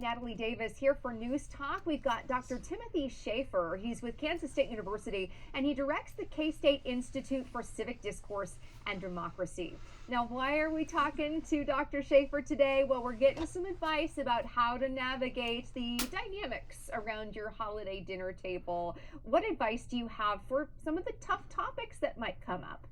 Natalie Davis here for Newstalk. We've got Dr. Timothy Shaffer. He's with Kansas State University, and he directs the K-State Institute for Civic Discourse and Democracy. Now, why are we talking to Dr. Shaffer today? Well, we're getting some advice about how to navigate the dynamics around your holiday dinner table. What advice do you have for some of the tough topics that might come up?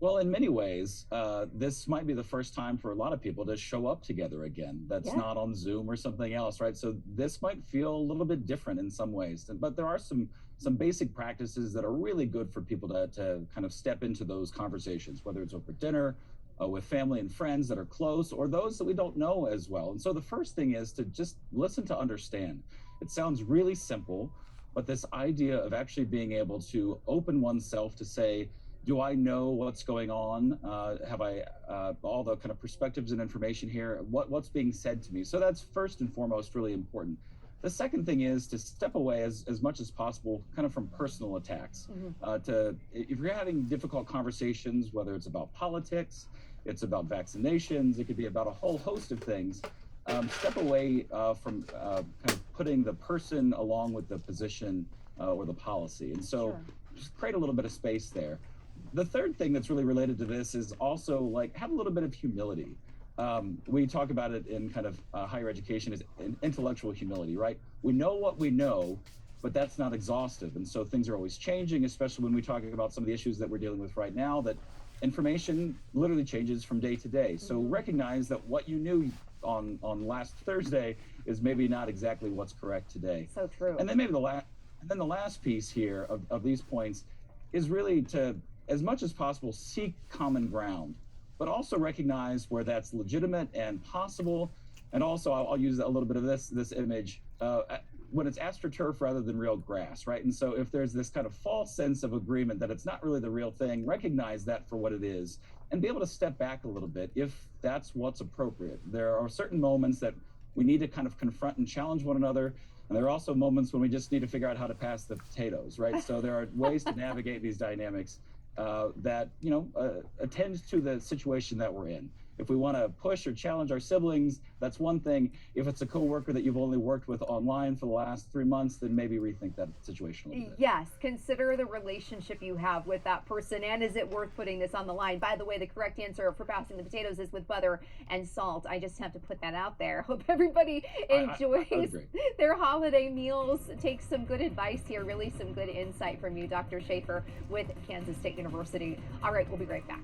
Well, in many ways, this might be the first time for a lot of people to show up together again. That's not on Zoom or something else, right? So this might feel a little bit different in some ways, but there are some basic practices that are really good for people to kind of step into those conversations, whether it's over dinner, with family and friends that are close, or those that we don't know as well. And so the first thing is to just listen to understand. It sounds really simple, but this idea of actually being able to open oneself to say, do I know what's going on? Have I all the kind of perspectives and information here? What's being said to me? So that's first and foremost really important. The second thing is to step away as much as possible, kind of from personal attacks. If you're having difficult conversations, whether it's about politics, it's about vaccinations, it could be about a whole host of things. Step away from kind of putting the person along with the position or the policy. And so just create a little bit of space there. The third thing that's really related to this is also like have a little bit of humility. We talk about it in kind of higher education as intellectual humility, right? We know what we know, but that's not exhaustive. And so things are always changing, especially when we're talking about some of the issues that we're dealing with right now, that information literally changes from day to day. So recognize that what you knew on last Thursday is maybe not exactly what's correct today. So true. And then maybe the last piece here of these points is really to, as much as possible, seek common ground, but also recognize where that's legitimate and possible. And also, I'll use a little bit of this image, when it's astroturf rather than real grass, right? And so if there's this kind of false sense of agreement that it's not really the real thing, recognize that for what it is and be able to step back a little bit if that's what's appropriate. There are certain moments that we need to kind of confront and challenge one another. And there are also moments when we just need to figure out how to pass the potatoes, right? So there are ways to navigate these dynamics that, attend to the situation that we're in. If we want to push or challenge our siblings, that's one thing. If it's a coworker that you've only worked with online for the last 3 months, then maybe rethink that situation a little bit. Yes, consider the relationship you have with that person, and is it worth putting this on the line? By the way, the correct answer for passing the potatoes is with butter and salt. I just have to put that out there. Hope everybody enjoys their holiday meals. Take some good advice here, really some good insight from you, Dr. Shaffer with Kansas State University. All right, we'll be right back.